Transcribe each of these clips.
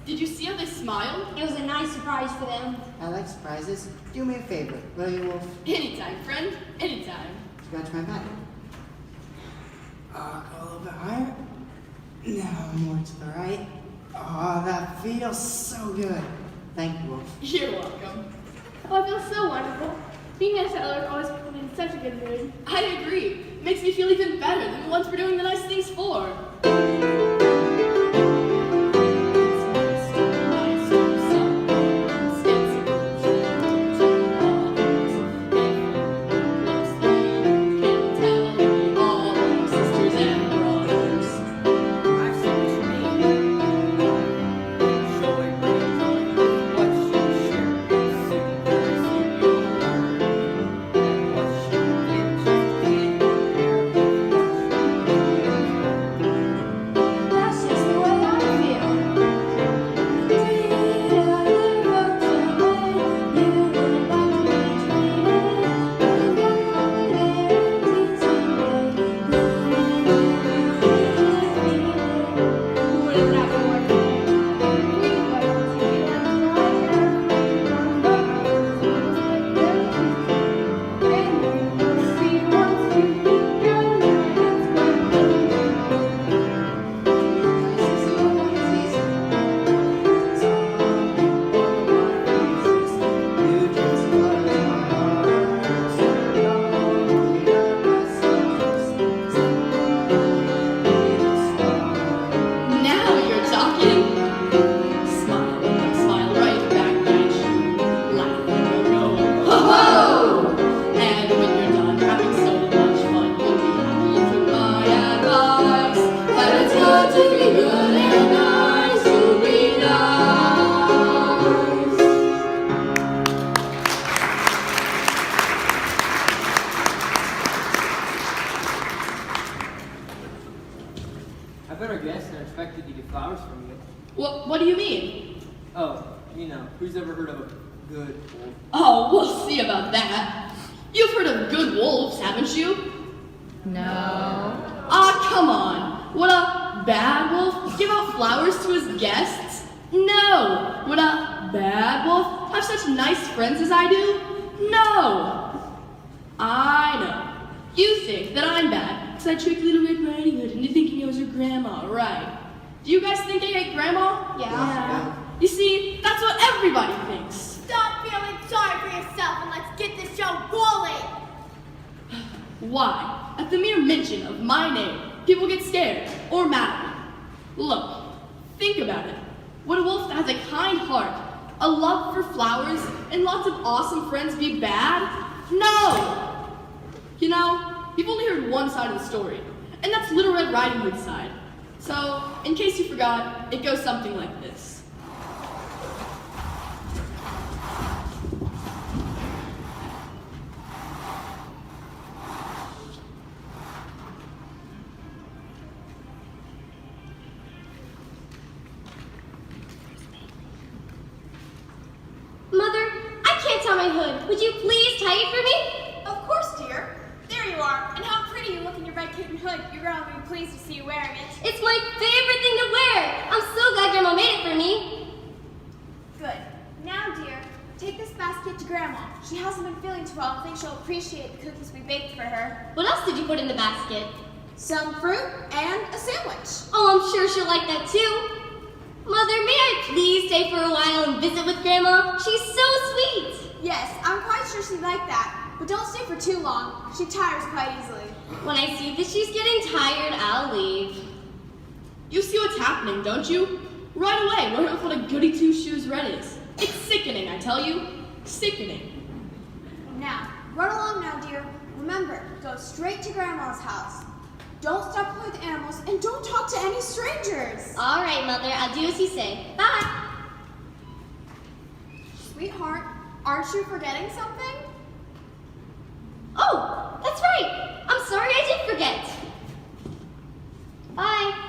Did you see how they smiled? It was a nice surprise for them. I like surprises. Do me a favor, will you, Wolf? Anytime, friend. Anytime. Scratch my back. Go a little bit higher. Now more to the right. Oh, that feels so good. Thank you, Wolf. You're welcome. Oh, it feels so wonderful. Being a settler always puts me in such a good mood. I agree. Makes me feel even better than the ones we're doing the nice things for. What do you mean? Oh, you know, who's ever heard of a good wolf? Oh, we'll see about that. You've heard of good wolves, haven't you? No. Ah, come on. Would a bad wolf give out flowers to his guests? No. Would a bad wolf have such nice friends as I do? No. I know. You think that I'm bad because I tricked Little Red Riding Hood into thinking I was her grandma, right? Do you guys think I ate grandma? Yeah. You see, that's what everybody thinks. Stop feeling sorry for yourself and let's get this show rolling. Why? At the mere mention of my name, people get scared or mad at me. Look, think about it. Would a wolf that has a kind heart, a love for flowers, and lots of awesome friends be bad? No! You know, you've only heard one side of the story, and that's Little Red Riding Hood's side. So, in case you forgot, it goes something like this. Mother, I can't tie my hood. Would you please tie it for me? Of course, dear. There you are. And how pretty you look in your red kitten hood. Your grandma will be pleased to see you wearing it. It's my favorite thing to wear. I'm so glad Grandma made it for me. Good. Now, dear, take this basket to Grandma. She hasn't been feeling too well and thinks she'll appreciate the cookies we baked for her. What else did you put in the basket? Some fruit and a sandwich. Oh, I'm sure she'll like that too. Mother, may I please stay for a while and visit with Grandma? She's so sweet. Yes, I'm quite sure she'd like that. But don't stay for too long. She tires quite easily. When I see that she's getting tired, I'll leave. You see what's happening, don't you? Right away, we're with what a goody two-shoes red is. It's sickening, I tell you. Sickening. Now, run along now, dear. Remember, go straight to Grandma's house. Don't stop playing with animals and don't talk to any strangers. All right, Mother, I'll do as you say. Bye. Sweetheart, aren't you forgetting something? Oh, that's right. I'm sorry I did forget. Bye.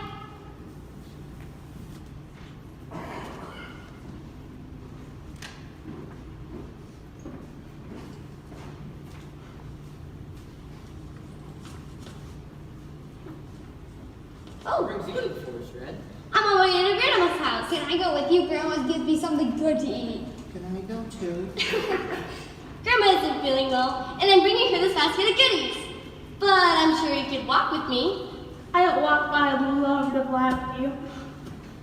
What brings you to the forest, Red? I'm on my way to Grandma's house. Can I go with you, Grandma gives me something good to eat. Can I go too? Grandma isn't feeling well, and I'm bringing her this basket of goodies. But I'm sure you could walk with me. I don't walk, but I'd love to fly with you.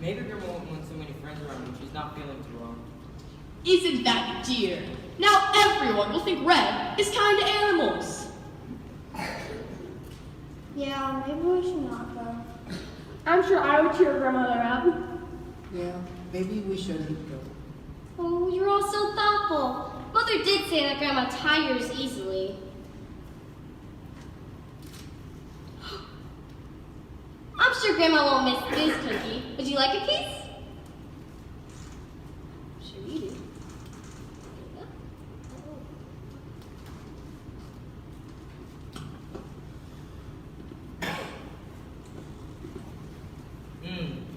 Maybe Grandma won't want so many friends around when she's not feeling too well. Isn't that dear? Now everyone will think Red is kind to animals. Yeah, maybe we should not go. I'm sure I would cheer grandmother up. Yeah, maybe we shouldn't go. Oh, you're all so thoughtful. Mother did say that Grandma tires easily. I'm sure Grandma won't miss this cookie. Would you like a piece? Sure you do.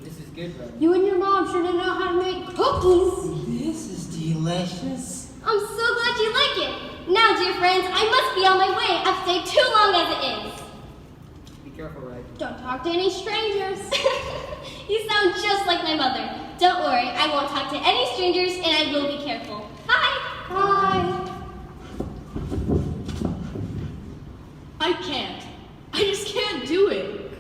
This is good, Red. You and your mom sure know how to make cookies. This is delicious. I'm so glad you like it. Now, dear friends, I must be on my way. I've stayed too long as it is. Be careful, Red. Don't talk to any strangers. You sound just like my mother. Don't worry, I won't talk to any strangers, and I will be careful. Bye. Bye. I can't. I just can't do it.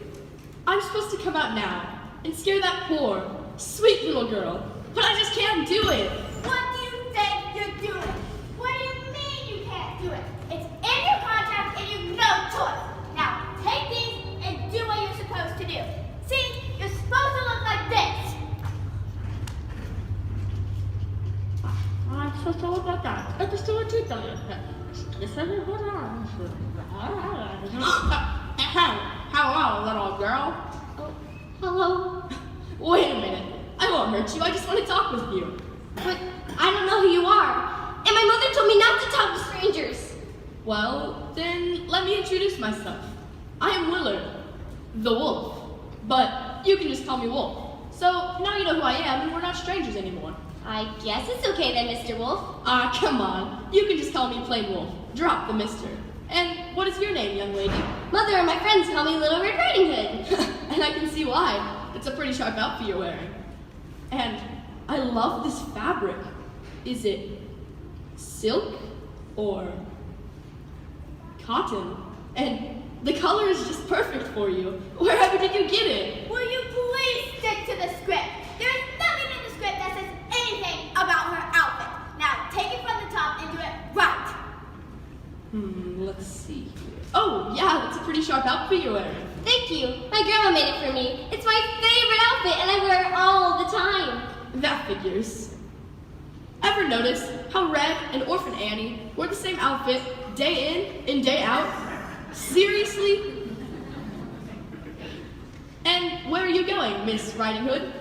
I'm supposed to come out now and scare that poor, sweet little girl, but I just can't do it. What do you think you're doing? What do you mean you can't do it? It's in your contract and you've no choice. Now, take these and do what you're supposed to do. See, you're supposed to look like this. I'm supposed to look like that. I just do a teeth on it. Hello, little girl. Oh, hello. Wait a minute. I won't hurt you. I just want to talk with you. But I don't know who you are. And my mother told me not to talk to strangers. Well, then let me introduce myself. I am Willard, the wolf. But you can just call me Wolf. So now you know who I am and we're not strangers anymore. I guess it's okay then, Mr. Wolf. Ah, come on. You can just call me plain Wolf. Drop the mister. And what is your name, young lady? Mother and my friends call me Little Red Riding Hood. And I can see why. It's a pretty sharp outfit you're wearing. And I love this fabric. Is it silk or cotton? And the color is just perfect for you. Wherever did you get it? Will you please stick to the script? There is nothing in the script that says anything about her outfit. Now, take it from the top and do it right. Let's see here. Oh, yeah, that's a pretty sharp outfit you're wearing. Thank you. My grandma made it for me. It's my favorite outfit and I wear it all the time. That figures. Ever notice how Red and Orphan Annie wear the same outfit day in and day out? Seriously? And where are you going, Miss Riding Hood?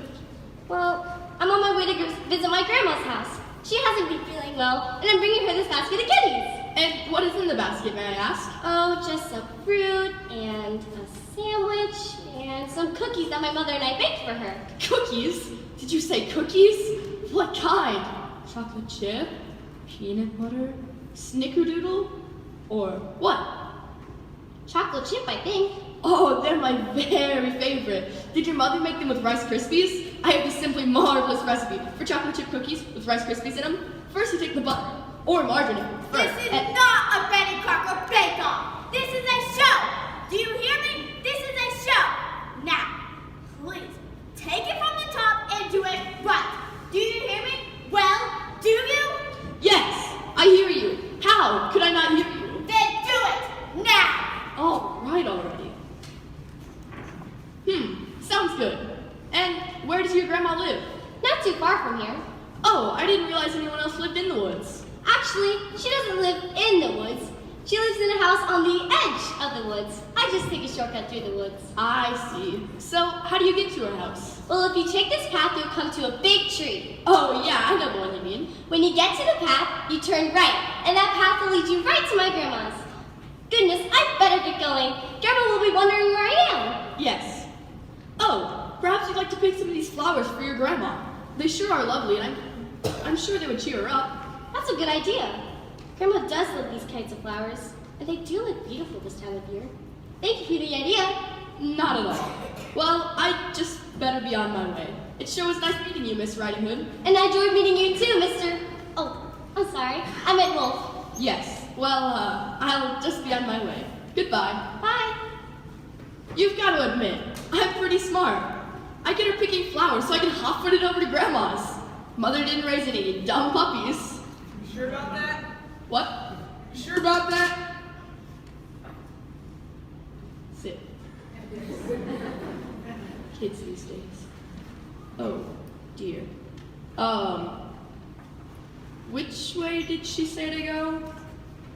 Well, I'm on my way to visit my grandma's house. She hasn't been feeling well, and I'm bringing her this basket of goodies. And what is in the basket, may I ask? Oh, just some fruit and a sandwich and some cookies that my mother and I baked for her. Cookies? Did you say cookies? What kind? Chocolate chip? Peanut butter? Snickerdoodle? Or what? Chocolate chip, I think. Oh, they're my very favorite. Did your mother make them with Rice Krispies? I have this simply marvelous recipe for chocolate chip cookies with Rice Krispies in them. First, you take the butter, or margarine. This is not a Betty Crocker bake-off. This is a show. Do you hear me? This is a show. Now, please, take it from the top and do it right. Do you hear me? Well, do you? Yes, I hear you. How could I not hear you? Then do it now. All right already. Sounds good. And where does your grandma live? Not too far from here. Oh, I didn't realize anyone else lived in the woods. Actually, she doesn't live in the woods. She lives in a house on the edge of the woods. I just take a shortcut through the woods. I see. So, how do you get to her house? Well, if you take this path, you'll come to a big tree. Oh, yeah, I know the one you mean. When you get to the path, you turn right, and that path will lead you right to my grandma's. Goodness, I'd better get going. Grandma will be wondering where I am. Yes. Oh, perhaps you'd like to pick some of these flowers for your grandma. They sure are lovely, and I'm sure they would cheer her up. That's a good idea. Grandma does love these kinds of flowers, and they do look beautiful this time of year. Thank you for the idea. Not at all. Well, I just better be on my way. It sure was nice meeting you, Miss Riding Hood. And I enjoyed meeting you too, Mr. Oh, I'm sorry. I meant Wolf. Yes. Well, I'll just be on my way. Goodbye. Bye. You've got to admit, I'm pretty smart. I get her picking flowers so I can hot-foot it over to Grandma's. Mother didn't raise any dumb puppies. You sure about that? What? You sure about that? Sit. Kids these days. Oh, dear. Which way did she say to go?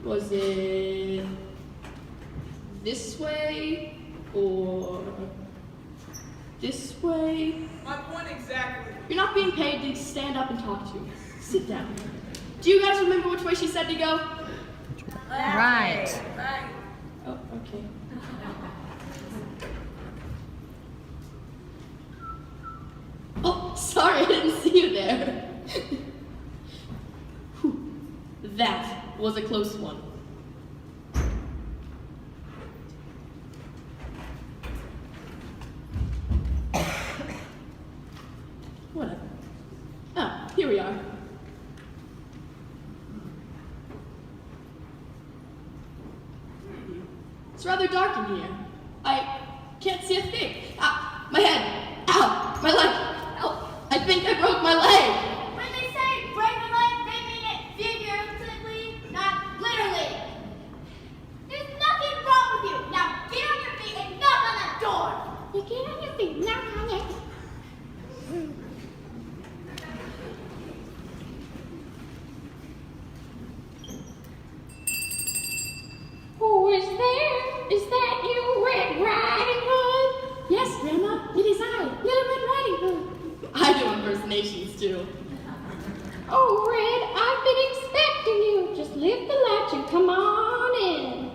Was it this way or this way? My point exactly. You're not being paid to stand up and talk to me. Sit down. Do you guys remember which way she said to go? Right. Oh, okay. Oh, sorry, I didn't see you there. Whew, that was a close one. Whatever. Oh, here we are. It's rather dark in here. I can't see a thing. Ah, my head. Ow, my leg. Ow, I think I broke my leg. When they say break a leg, they mean it figuratively, not literally. There's nothing wrong with you. Now get on your feet and knock on that door. You get on your feet, knock on it. Who is there? Is that you, Red Riding Hood? Yes, Grandma, it is I, Little Red Riding Hood. I do impersonations too. Oh, Red, I've been expecting you. Just lift the latch and come on in.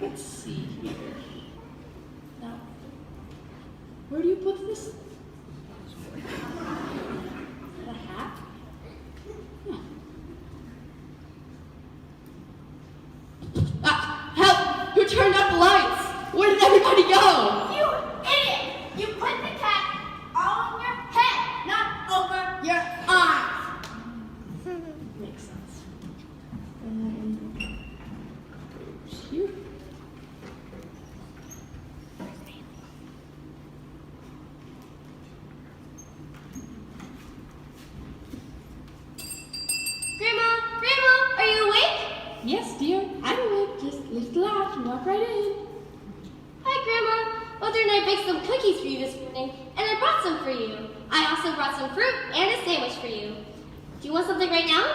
Let's see here. Now, where do you put this? Is that a hat? Huh. Ah, help! Who turned out the lights? Where did everybody go? You idiot! You put the cat on your head, not over your eyes. Makes sense. Here. Grandma, are you awake? Yes, dear. I'm awake. Just lift the latch and walk right in. Hi, Grandma. Mother and I baked some cookies for you this morning, and I brought some for you. I also brought some fruit and a sandwich for you. Do you want something right now?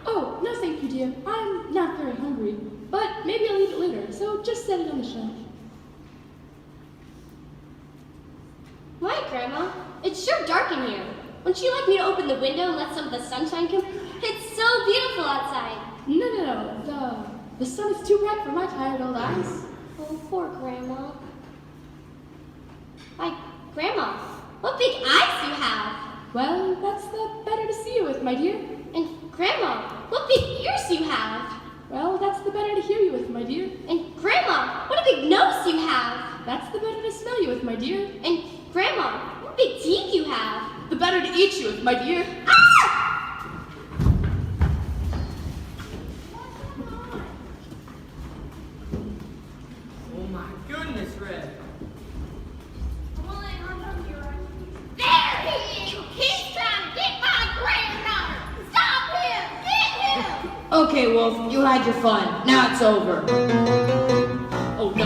Oh, no thank you, dear. I'm not very hungry, but maybe I'll eat it later, so just set it on the shelf. Why, Grandma? It's sure dark in here. Wouldn't you like me to open the window and let some of the sunshine come? It's so beautiful outside. No. The sun is too bright for my tired old eyes. Oh, poor Grandma. Why, Grandma, what big eyes you have. Well, that's the better to see you with, my dear. And Grandma, what big ears you have. Well, that's the better to hear you with, my dear. And Grandma, what a big nose you have. That's the better to smell you with, my dear. And Grandma, what big teeth you have. The better to eat you with, my dear. Ah! Oh my goodness, Red. There he is! He's trying to get my granddaughter! Stop him! Get him! Okay, Wolf, you had your fun. Now it's over. Oh no,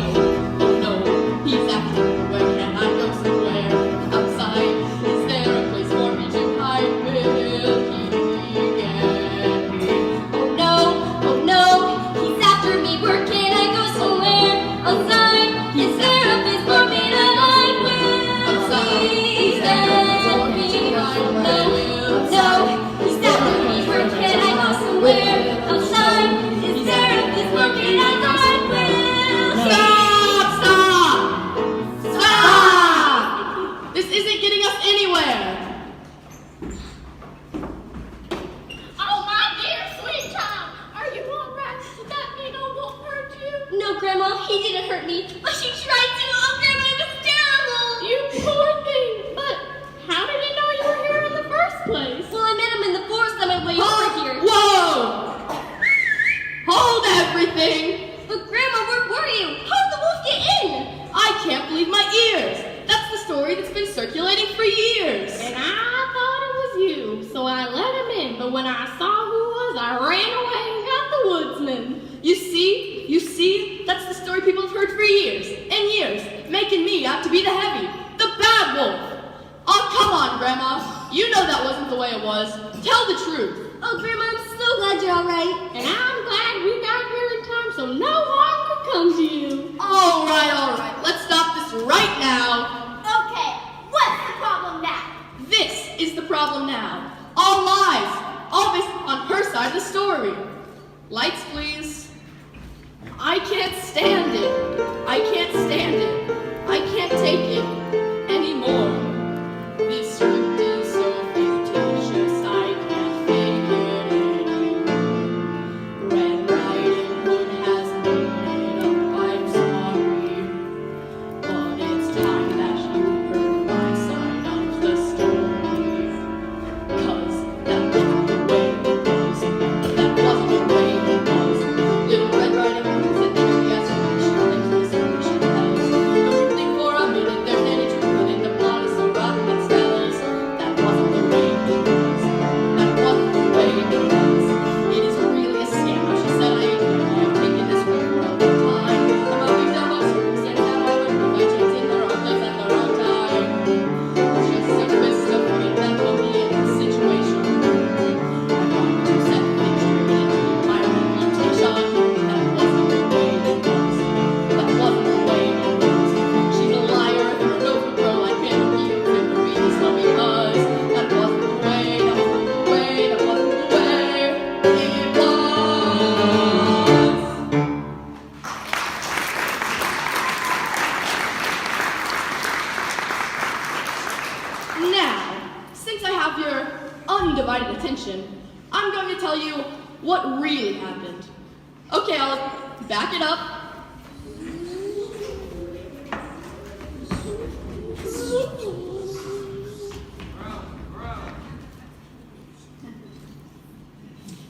he's acting. Where can I go somewhere? Outside, is there a place for me to hide? Will he get me? Oh no, he's after me. Where can I go somewhere? Outside, is there a place for me to hide? Will Outside, he is there a place for get me to me? hide? No, Will no, Grandma, he didn't hurt me, but she tried to. Oh, Grandma, it was terrible. You poor thing. But how did he know you were here in the first place? Well, I met him in the forest on my way over here. Whoa! Hold everything! But Grandma, where were you? How did the wolf get in? I can't believe my ears! That's the story that's been circulating for years! And I thought it was you, so I let him in. But when I saw who it was, I ran away and got the woodsman. You see? That's the story people have heard for years and years, making me out to be the heavy, the bad wolf! Oh, come on, Grandma. You know that wasn't the way it was. Tell the truth. Oh, Grandma, I'm so glad you're all right. And I'm glad we got here in time so no harm could come to you. All right. Let's stop this right now. Okay, what's the problem now? This is the problem now. All lies, all based on her side of the story. Lights, please. I can't stand it. I can't stand it. I can't take it anymore. This script is so fictitious, I can't fake it anymore. Red Riding Hood has made it up, I'm sorry. But it's time that you heard my side of the story. 'Cause that wasn't the way it was. That wasn't the way it was. Little Red Riding Hood said they would guess what she went to the solution tells. Don't think for a minute there's any truth within the plot is so rotten it smells. That wasn't the way it was. That wasn't the way it was. It is really a scam. How she said I agree. I'm taking this one for a long time. I'm a victim of circumstance that I learned from my chance in the wrong place at the wrong time. It's just a twist of fate that put me in this situation. I want to set things straight and keep my reputation. That wasn't the way it was. That wasn't the way it was. She's a liar if her nose would grow like Pinocchio's. It would be the slummy buzz. That wasn't the way. That wasn't the way. That wasn't the way it was. Now, since I have your undivided attention, I'm going to tell you what really happened. Okay, I'll back it up.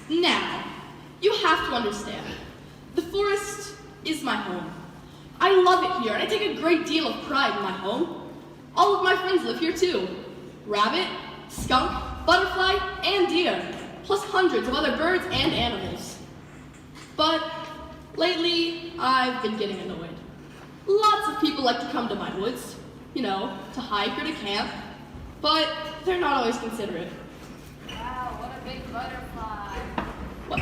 Now, you have to understand, the forest is my home. I love it here, and I take a great deal of pride in my home. All of my friends live here too. Rabbit, skunk, butterfly, and deer, plus hundreds of other birds and animals. But lately, I've been getting annoyed. Lots of people like to come to my woods, to hike or to camp, but they're not always considerate. Wow, what a big butterfly. What?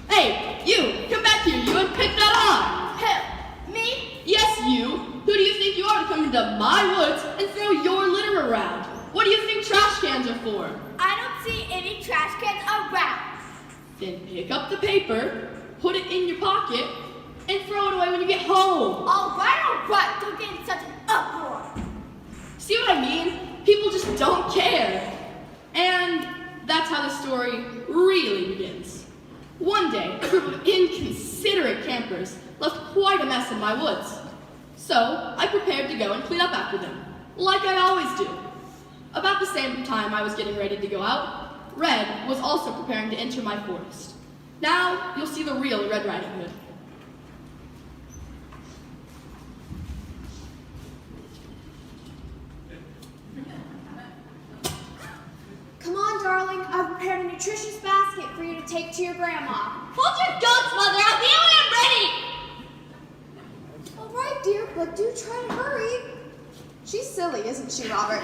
Hey, you! Come back here, you, and pick that up! Who? Me? Yes, you! Who do you think you are to come into my woods and throw your litter around? What do you think trash cans are for? I don't see any trash cans around. Then pick up the paper, put it in your pocket, and throw it away when you get home. All right, don't get in such an uproar. See what I mean? People just don't care. And that's how the story really begins. One day, a group of inconsiderate campers left quite a mess in my woods. So I prepared to go and clean up after them, like I always do. About the same time I was getting ready to go out, Red was also preparing to enter my forest. Now you'll see the real Red Riding Hood. Come on, darling. I've prepared a nutritious basket for you to take to your grandma. Hold your guns, Mother. I'll be when I'm ready. All right, dear, but do try to hurry. She's silly, isn't she, Robert?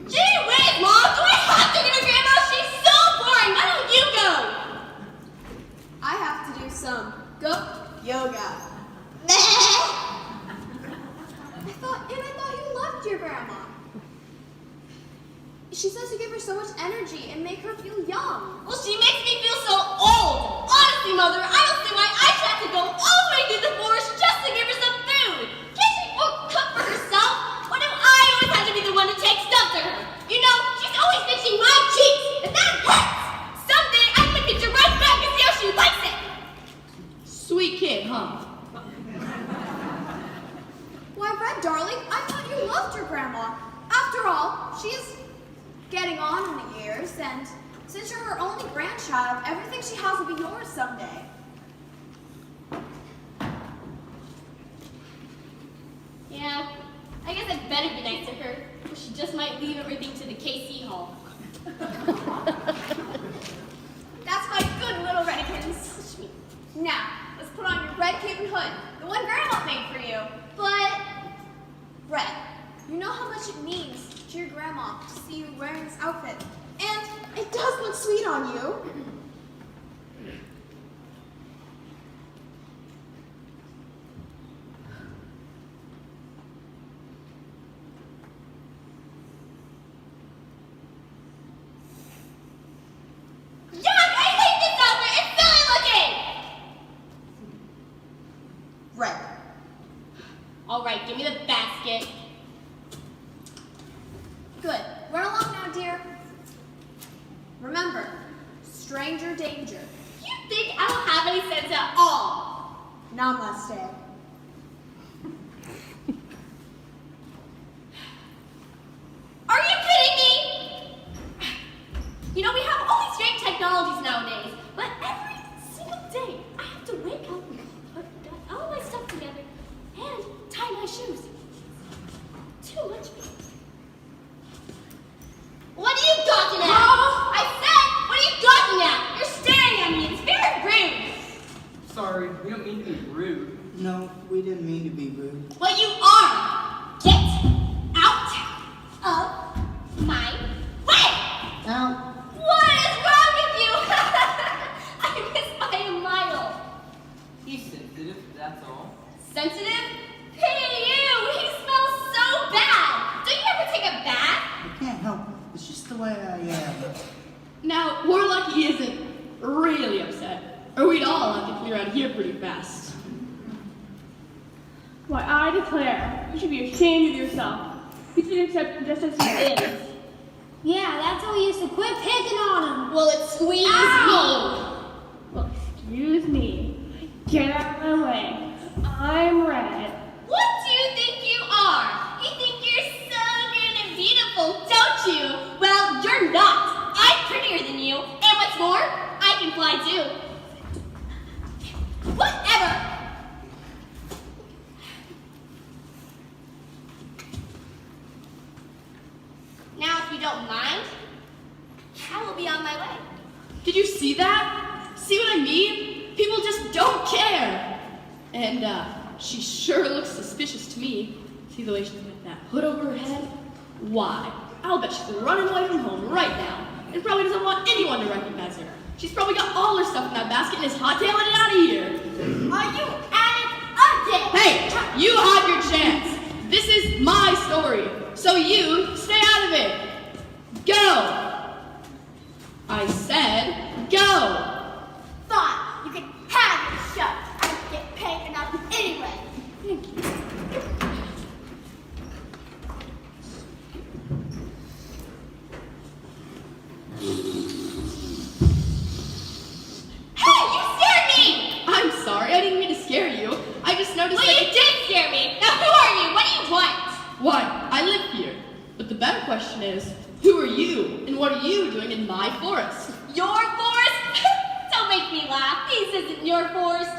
Gee whiz, Mom. Do I have to go to Grandma? She's so boring. Why don't you go? I have to do some yoga. I thought you loved your grandma. She says you give her so much energy and make her feel young. Well, she makes me feel so old. Honestly, Mother, I don't see why I should have to go all the way through the forest just to give her some food. Can't she cook for herself? Why do I always have to be the one to take stuff to her? She's always itching my cheeks, and that hurts. Someday I'm gonna get you right back and see how she likes it. getting on in the years, and since you're her only grandchild, everything she has will be yours someday. Yeah, I guess I'd better be nice to her, or she just might leave everything to the KC Hall. That's my good little Reddikins. Now, let's put on your red cape and hood, the one Grandma made for you. But, Red, you know how much it means to your grandma to see you wearing this outfit. And it does look sweet on you. Yuck! I hate this outfit! It's silly looking! Red. Alright, give me the basket. Good. Run along now, dear. Remember, stranger danger. You think I don't have any sense at all? Namaste. Are you kidding me? You know, we have all these great technologies nowadays, but every single day I have to wake up, put all my stuff together, and tie my shoes. Too much for me. What are you gawking at? I said, what are you gawking at? You're staring at me. It's very rude. Sorry, we don't mean to be rude. No, we didn't mean to be rude. Well, you are. Get out of my way. Now, What is wrong with you? I missed by a mile. He's sensitive, that's all. Sensitive? Hey, you! He smells so bad. Don't you ever take a bath? I can't help it. It's just the way I am. Now, we're lucky he isn't really upset, or we'd all have to clear out of here pretty fast. Why, I declare, you should be ashamed of yourself. You should accept him just as he is. Yeah, that's how we used to quit picking on him. Well, it squeezed Well, excuse me. Get out of my way. I'm Red. me. What do you think you are? You think you're so good and beautiful, don't you? Well, you're not. I'm prettier than you. And what's more, I can fly too. Whatever. Now, if you don't mind, I will be on my way. Did you see that? See what I mean? People just don't care. And she sure looks suspicious to me. See the way she's got that hood over her head? Why? I'll bet she's running away from home right now and probably doesn't want anyone to recognize her. She's probably got all her stuff in that basket and is hot-tailing it out of here. Are you at it again? Hey, you had your chance. This is my story, so you stay out of it. Go. I said go. Fine, you can have your show. I don't get paid enough anyway. Hey, you scared me! I'm sorry, I didn't mean to scare you. I just noticed Well, that you did scare me. Now, who are you? What do you want? Why, I live here. But the better question is, who are you and what are you doing in my forest? Your forest? Don't make me laugh. This isn't your forest.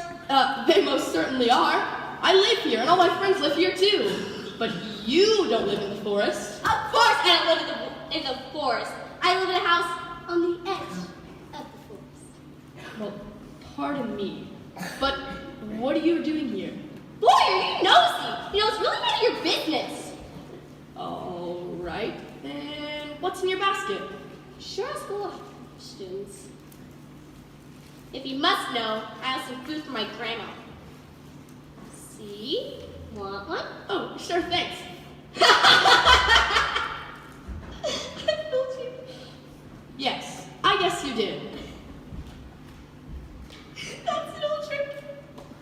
They most certainly are. I live here and all my friends live here too. But you don't live in the forest. Of course I don't live in the forest. I live in a house on the edge of the forest. Well, pardon me, but what are you doing here? Boy, are you nosy. You know, it's really none of your business. All right, then what's in your basket? Sure ask a lot of questions. If you must know, I have some food for my grandma. See? Want one? Oh, sure, thanks. I told you. Yes, I guess you did. That's an old trick.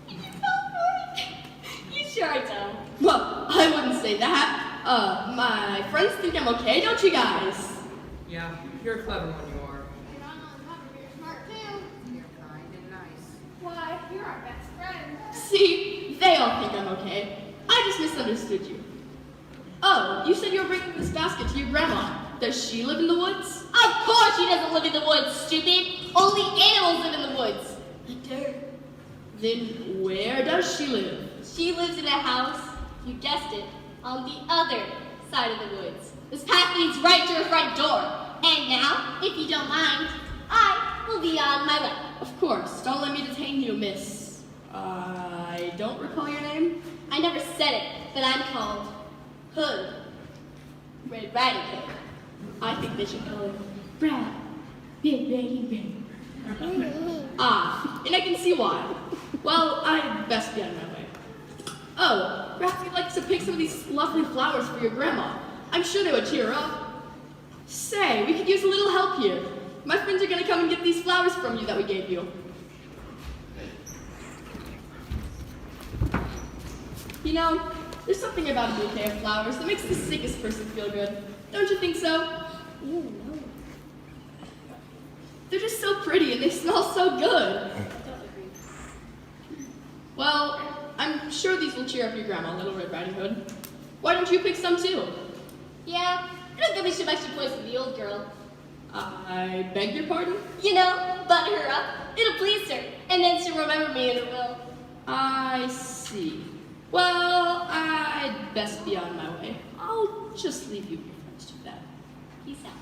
You fell for it. You sure I don't. Well, I wouldn't say that. My friends think I'm okay, don't you guys? Yeah, you're a clever one, you are. You're smart too. You're kind and nice. Why, you're our best friend. See, they all think I'm okay. I just misunderstood you. Oh, you said you were bringing this basket to your grandma. Does she live in the woods? Of course she doesn't live in the woods, stupid. Only animals live in the woods. Then where does she live? She lives in a house, you guessed it, on the other side of the woods. This path leads right to her front door. And now, if you don't mind, I will be on my way. Of course. Don't let me detain you, miss. I don't recall your name. I never said it, but I'm called Hood. Red Riding Hood. I think they should call her Brad. Big Red. Ah, and I can see why. Well, I'd best be on my way. Oh, perhaps you'd like to pick some of these lovely flowers for your grandma. I'm sure they would cheer her up. Say, we could use a little help here. My friends are gonna come and get these flowers from you that we gave you. You know, there's something about a bouquet of flowers that makes the sickest person feel good. Don't you think so? They're just so pretty and they smell so good. Well, I'm sure these will cheer up your grandma, Little Red Riding Hood. Why don't you pick some too? Yeah, it'll give me some extra points for the old girl. I beg your pardon? You know, butter her up. It'll please her. And then she'll remember me in her will. I see. Well, I'd best be on my way. I'll just leave you with your friends to that. Peace out.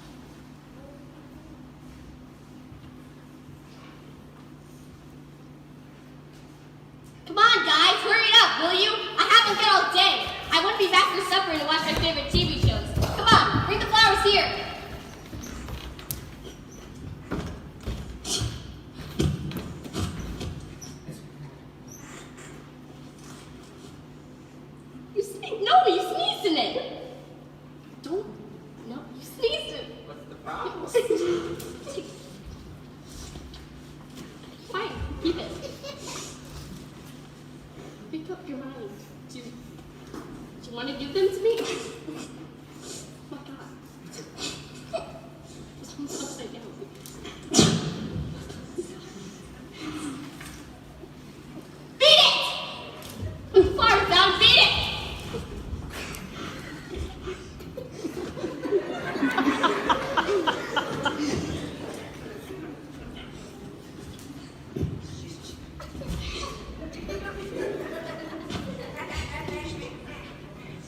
Come on, guys, hurry it up, will you? I haven't been all day. I want to be back for supper and watch my favorite TV shows. Come on, bring the flowers here. No, you sneezed in it. Don't. No, you sneezed in it. What's the problem? Fine, keep it. Pick up your mind. Do you want to give them to me? Oh my God. This one's upside down. Beat it! Far down, beat it!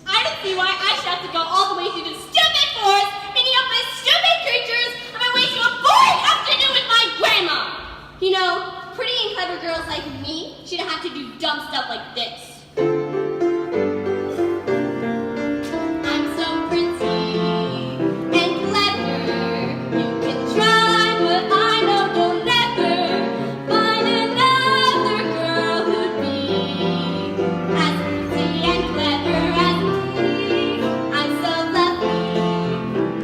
I don't see why I should have to go all the way through this stupid forest, meeting up with stupid creatures, on my way to a boring afternoon with my grandma. You know, pretty and clever girls like me shouldn't have to do dumb stuff like this. I'm so pretty and clever. You can try, but I know you'll never find another girl who'd be as pretty and clever as me. I'm so lovely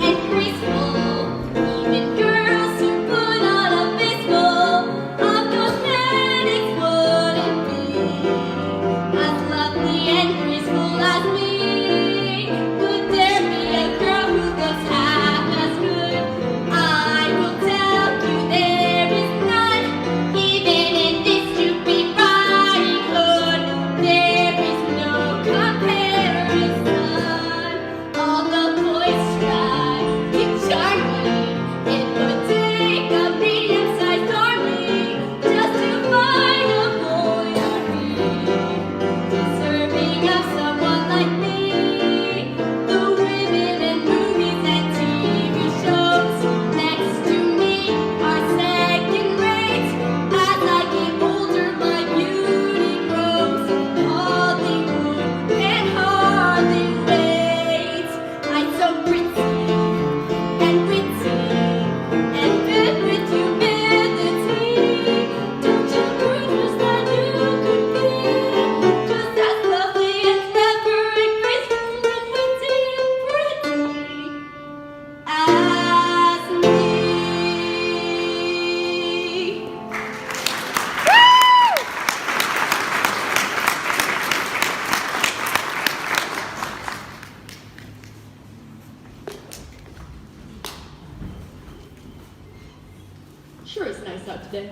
and graceful. Even girls who put on a physical of cosmetics wouldn't be as lovely and graceful as me. Could there be a girl who looks half as good? I will tell you there is none. Even in this stupid riding hood, there is no comparison. All the boys try to charm me. It would take a medium-sized army just to find a boy like me, deserving of someone like me. The women in movies and TV shows next to me are second rate. As I get older, my beauty grows. Hollywood can hardly wait. I'm so pretty and witty and good with humility. Don't you prove that you could be just as lovely and clever and graceful and witty and pretty as me? Sure, it's nice out today.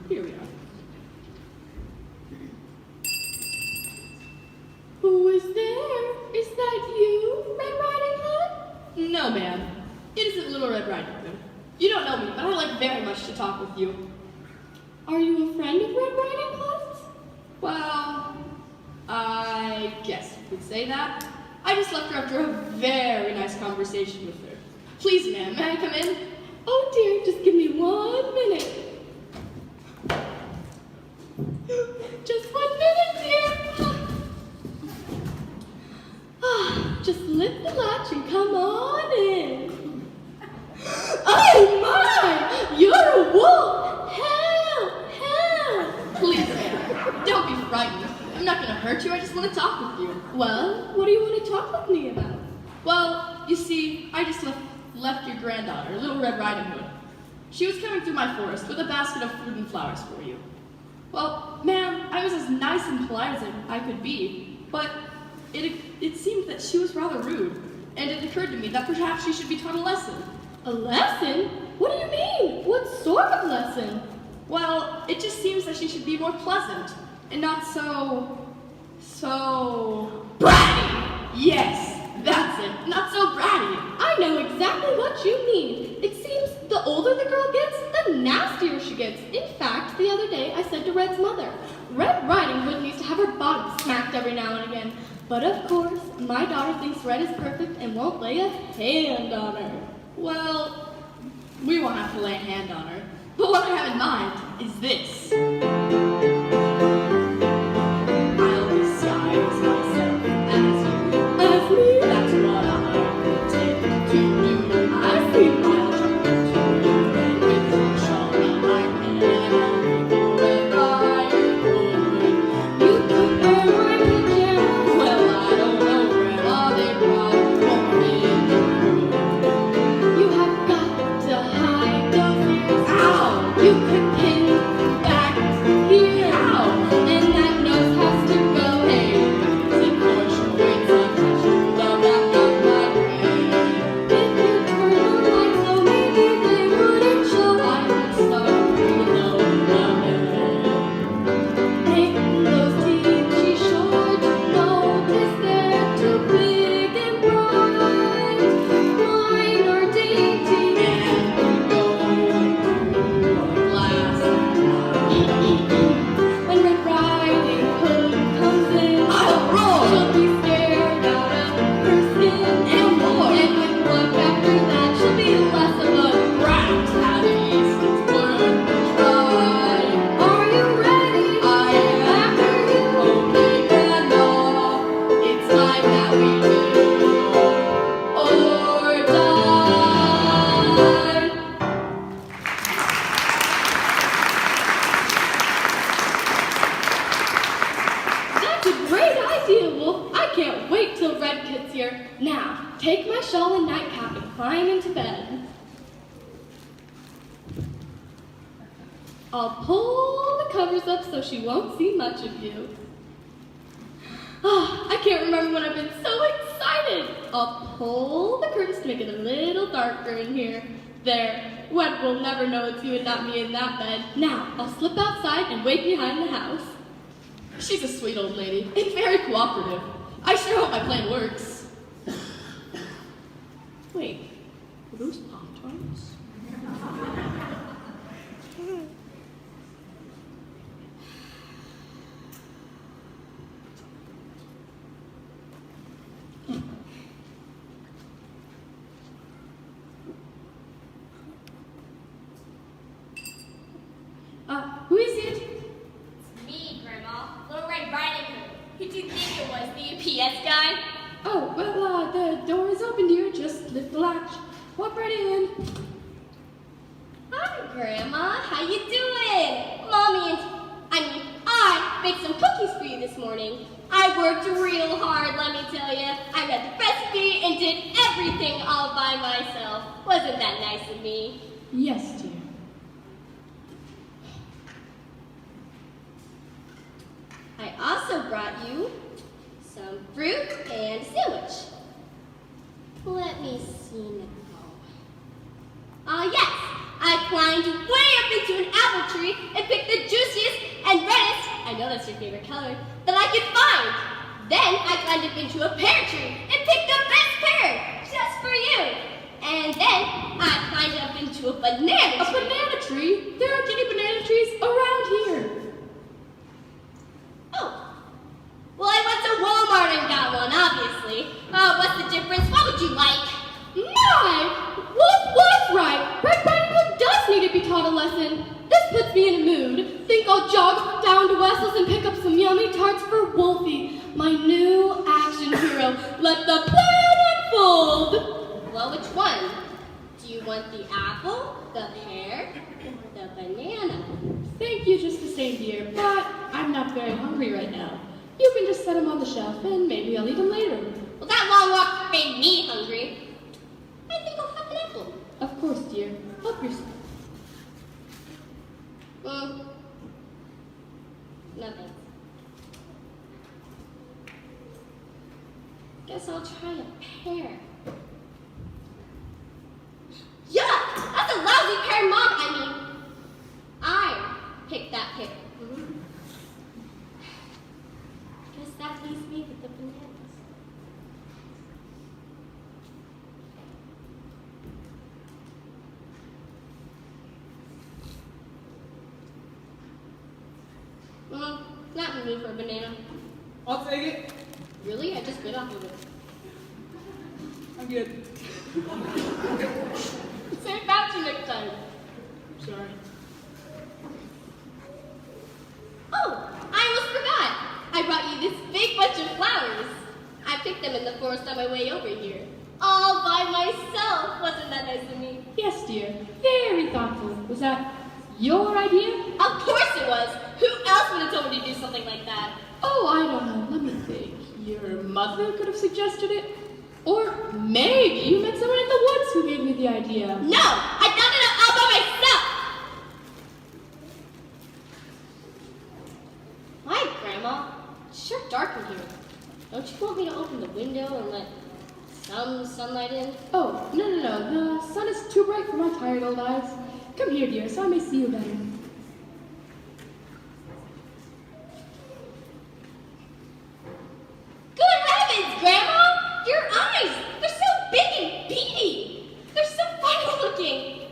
Here we are. Who is there? Is that you, Red Riding Hood? No, ma'am. It isn't Little Red Riding Hood. You don't know me, but I like very much to talk with you. Are you a friend of Red Riding Hood's? Well, I guess you could say that. I just left her after a very nice conversation with her. Please, ma'am, may I come in? Oh dear, just give me 1 minute. Just 1 minute, dear. Just lift the latch and come on in. Oh my! You're a wolf! Help! Help! Please, ma'am, don't be frightened. I'm not going to hurt you. I just want to talk with you. Well, what do you want to talk with me about? Well, you see, I just left your granddaughter, Little Red Riding Hood. She was coming through my forest with a basket of fruit and flowers for you. Well, ma'am, I was as nice and polite as I could be, but it seemed that she was rather rude, and it occurred to me that perhaps she should be taught a lesson. A lesson? What do you mean? What sort of lesson? Well, it just seems that she should be more pleasant, and not so bratty. Yes, that's it, not so bratty. I know exactly what you mean. It seems the older the girl gets, the nastier she gets. In fact, the other day I said to Red's mother, Red Riding Hood needs to have her bottom smacked every now and again. But of course, my daughter thinks Red is perfect and won't lay a hand on her. Well, we won't have to lay a hand on her, but what I have in mind is this. I'll disguise myself as you. As me? That's what I will take to do. I see. I'll jump into your bed with your shawl in my hand and I'll be Red Riding Hood. You could wear my pajamas. Well, I don't know, Grandma, they probably won't fit you good. You have got to hide those ears. Ow! You could pin back here. Ow! And that nose has to go. Hey, sit for shorts attached to the back of my head. If you turn the lights low, maybe they wouldn't show. I would start below the bed. Make those teeth, she's sure to notice they're too big and bright. Mine are dainty. And go through a glass When Red Riding Hood comes in, I'll roar. she'll be scared out of her skin. And more. And with luck after that, she'll be less of a brat. At least it's worth a try. Are you ready? I am After you. okay, Grandma. It's time that we do or die. That's a great idea, Wolf. I can't wait till Red gets here. Now, take my shawl and nightcap and climb into bed. I'll pull the covers up so she won't see much of you. I can't remember when I've been so excited. I'll pull the curtains to make it a little darker in here. There, Red will never know it's you and not me in that bed. Now, I'll slip outside and wait behind the house. She's a sweet old lady and very cooperative. I sure hope my plan works. Wait, are those Pop-Tarts? Who is it? Me, Grandma. Little Red Riding Hood. Who do you think it was? The UPS guy? Oh, well, the door is open, dear. Just lift the latch. Walk right in. Hi, Grandma. How you doing? Mommy and I baked some cookies for you this morning. I worked real hard, let me tell you. I read the recipe and did everything all by myself. Wasn't that nice of me? Yes, dear. I also brought you some fruit and a sandwich. Let me see now. Yes, I climbed way up into an apple apple tree and picked the juiciest and reddest, I know that's your favorite color, that I could find. Then I climbed up into a pear tree and picked the best pear, just for you. And then I climbed up into a banana tree. A banana tree? There aren't any banana trees around here. Oh. Well, I went to Walmart and got one, obviously. What's the difference? What would you like? My! Wolf was right. Red Riding Hood does need to be taught a lesson. This puts me in a mood. Think I'll jog down to Wessel's and pick up some yummy tarts for Wolfie, my new action hero. Let the plan unfold. Well, which one? Do you want the apple, the pear, or the banana? Thank you just the same, dear, but I'm not very hungry right now. You can just set them on the shelf and maybe I'll eat them later. Well, that long walk made me hungry. I think I'll have an apple. Of course, dear. Help yourself. Nothing. Guess I'll try a pear. Yuck! That's a lousy pear, Mom. I picked that pear. Guess that leaves me with the bananas. Not in the mood for a banana. I'll take it. Really? I just bit off of it. I'm good. Say it back to you next time. Sorry. Oh, I almost forgot. I brought you this big bunch of flowers. I picked them in the forest on my way over here. All by myself. Wasn't that nice of me? Yes, dear. Very thoughtful. Was that your idea? Of course it was. Who else would have told me to do something like that? Oh, I don't know. Let me think. Your mother could have suggested it? Or maybe you met someone in the woods who gave me the idea. No, I found it out all by myself. Why, Grandma? It's sure dark in here. Don't you want me to open the window and let some sunlight in? Oh, no. The sun is too bright for my tired old eyes. Come here, dear, so I may see you better. Good heavens, Grandma! Your eyes! They're so big and beady! They're so funny looking!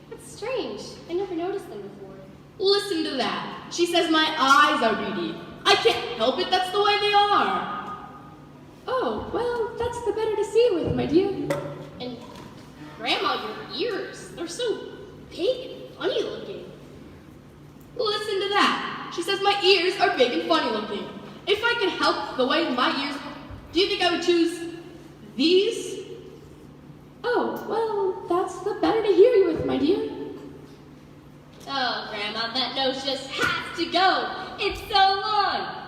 That's strange. I never noticed them before. Listen to that. She says my eyes are beady. I can't help it, that's the way they are. Oh, well, that's the better to see with, my dear. And Grandma, your ears, they're so big and funny looking. Listen to that. She says my ears are big and funny looking. If I could help the way my ears, do you think I would choose these? Oh, well, that's the better to hear you with, my dear. Oh, Grandma, that nose just has to go. It's so long.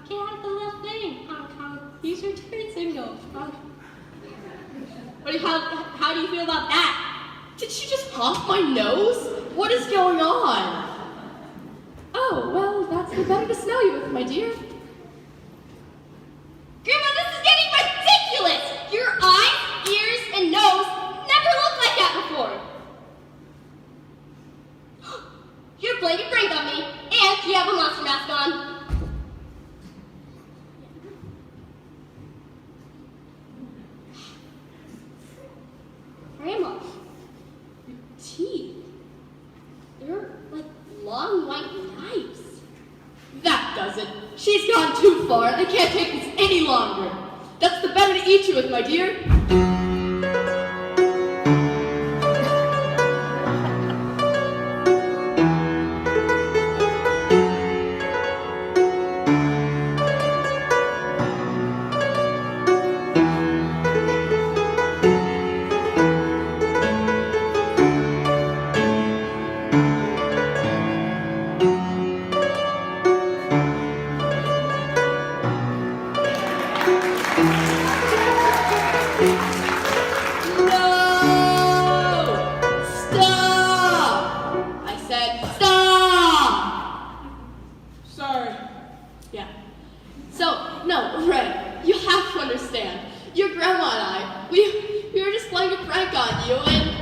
Get out of the little thing. Use your turn signal. How do you feel about that? Did she just honk my nose? What is going on? Oh, well, that's the better to smell you with, my dear. Grandma, this is getting ridiculous! Your eyes, ears, and nose never looked like that before. You're playing a prank on me, and you have a monster mask on. Grandma, your teeth, they're like long white knives. That does it. She's gone too far. I can't take this any longer. That's the better to eat you with, my dear.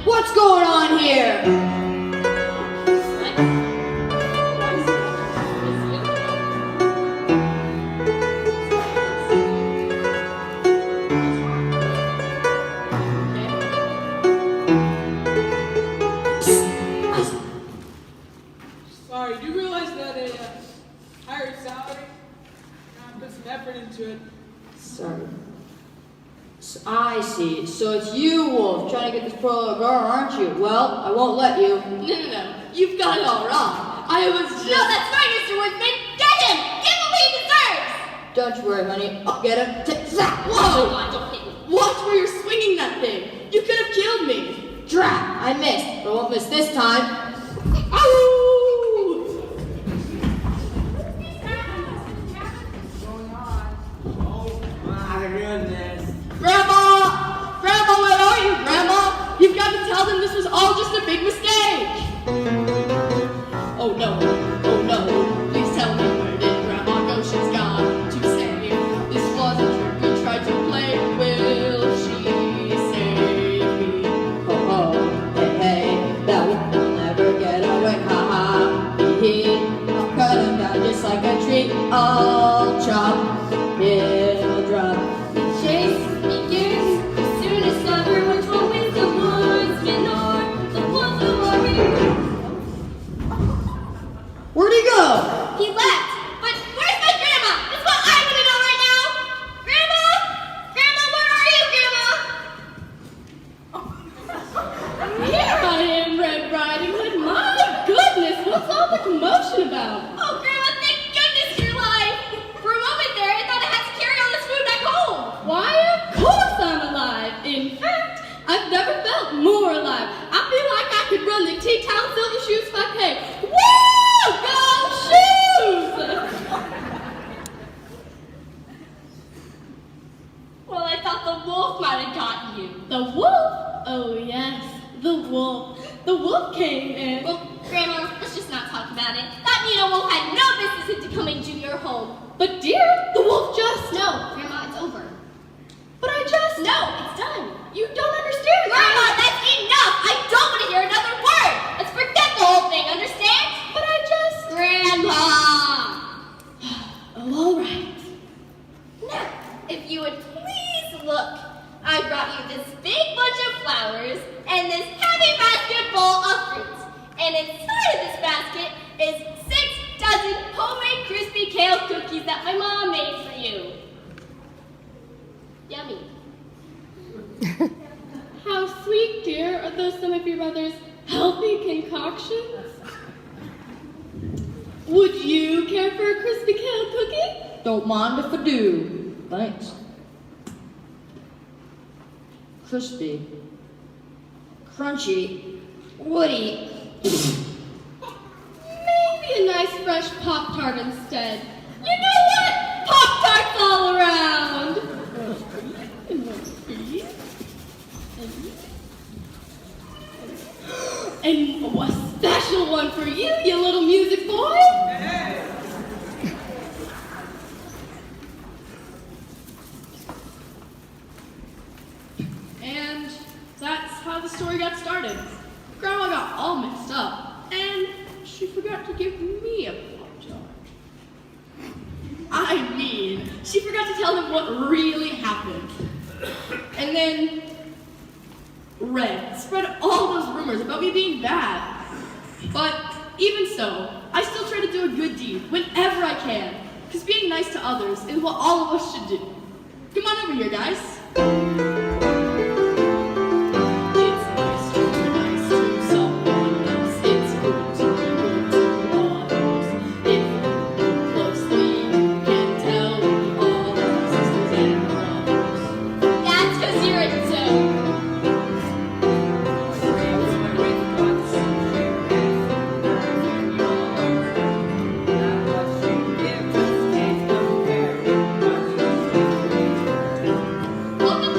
What's going on here? What? So it's you, Wolf, trying to get this poor little girl, aren't you? Well, I won't let you. No. You've got it all wrong. I was just... No, that's right, Mr. Woodsman. Get him! Give him what he deserves! Don't you worry, honey. I'll get him. Zap! Oh Whoa! my God, don't hit me. Watch where you're swinging that thing. You could have killed me. Drat! I missed, but I won't miss this time. Ow! My goodness. Grandma! Grandma, where are you, Grandma? You've got to tell them this was all just a big mistake. Oh no. Please tell me, where did Grandma go? She's gone to say this was a trick you tried to play. Will she save me? Ho ho, hey hey, that one will never get away. Ha ha, hee hee. I'll cut him down just like a tree. I'll chop him a drop. The chase begins. The soonest lover, which always the woodsman or the wolf who worries. Where'd he go? He left. But where's my grandma? That's what I want to know right now. Grandma? Grandma, where are you, Grandma? Here I am, Red Riding Hood. My goodness, what's all the commotion about? Oh, Grandma, thank goodness you're alive. For a moment there, I thought I had to carry all this food back home. Why, of course I'm alive. In fact, I've never felt more alive. I feel like I could run the T-Town Silver Shoes 5K. Woo! Go shoes! Well, I thought the wolf might have gotten you. The wolf? Oh, yes, the wolf. The wolf came and... Well, Grandma, let's just not talk about it. That Nina wolf had no business into coming to your home. But dear, the wolf just... No, Grandma, it's over. But I just... No, it's done. You don't understand. Grandma, that's enough! I don't want to hear another word! Let's forget the whole thing, understand? But I just... Grandma! Oh, all right. Now, if you would please look, I brought you this big bunch of flowers and this heavy basket full of fruit. And inside of this basket is 6 dozen homemade crispy kale cookies that my mom made for you. Yummy. How sweet, dear. Are those some of your mother's healthy concoctions? Would you care for a crispy kale cookie? Don't mind if I do. Thanks. Crispy. Crunchy. Woody. Maybe a nice fresh Pop-Tart instead. You know what? Pop-Tarts all around! And a special one for you, you little music boy! And that's how the story got started. Grandma got all mixed up, and she forgot to give me a Pop-Tart. I mean, she forgot to tell them what really happened. And then Red spread all those rumors about me being bad. But even so, I still try to do a good deed whenever I can, because being nice to others is what all of us should do. Come on over here, guys. It's nice to be nice to someone else. It's good to be good to others. If you look closely, you can tell we all are sisters and brothers. That's because you're a dope. Welcome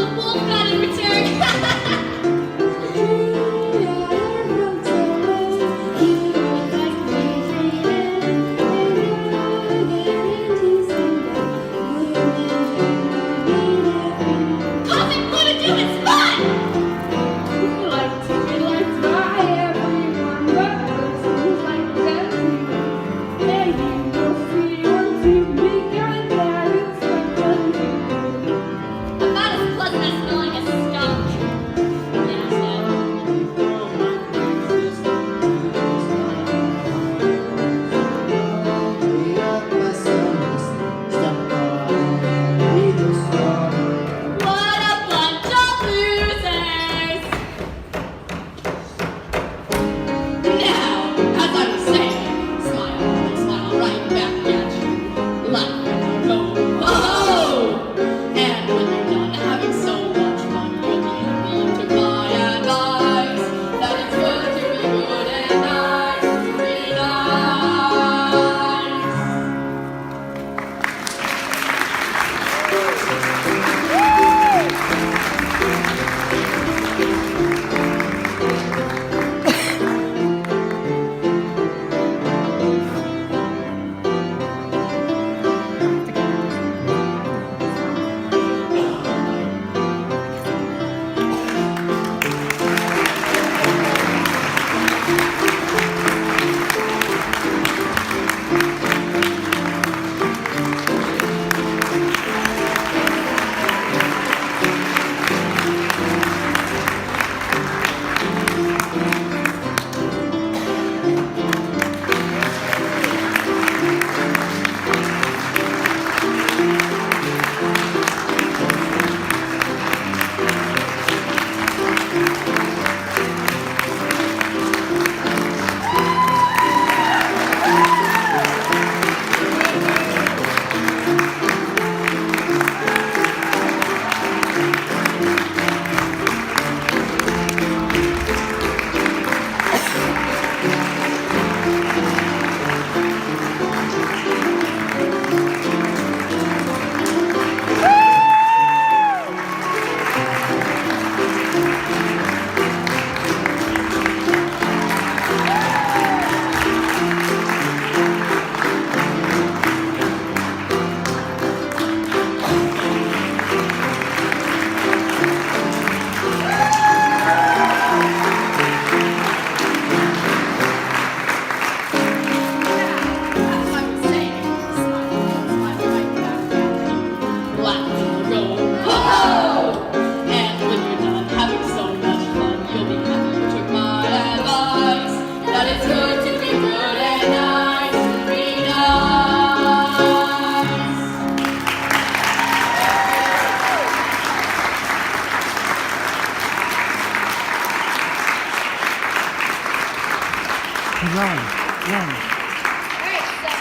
Alright, so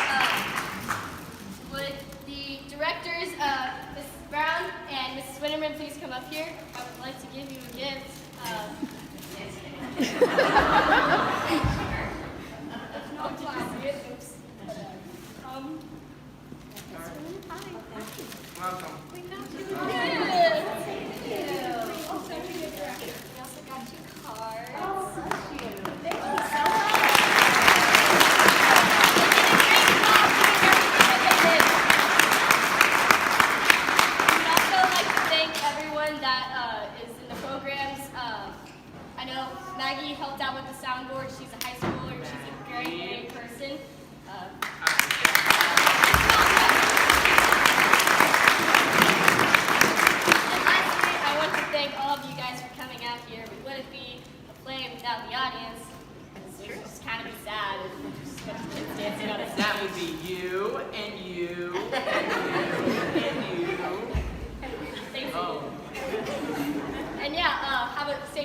would the directors, Mrs. Brown and Mrs. Winterman, please come up here? I would like to give you a gift. No, class, oops. Welcome. Yes, thank you. Also, we also got you cards. Thank you so much. I'd also like to thank everyone that is in the programs. I know Maggie helped out with the soundboard. She's a high schooler. She's a great person. And lastly, I want to thank all of you guys for coming out here. We wouldn't be a play without the audience. It would just kind of be sad if we just got kids dancing on a stage. That would be you and you and you and you. Thank you. Oh. And yeah, have a safe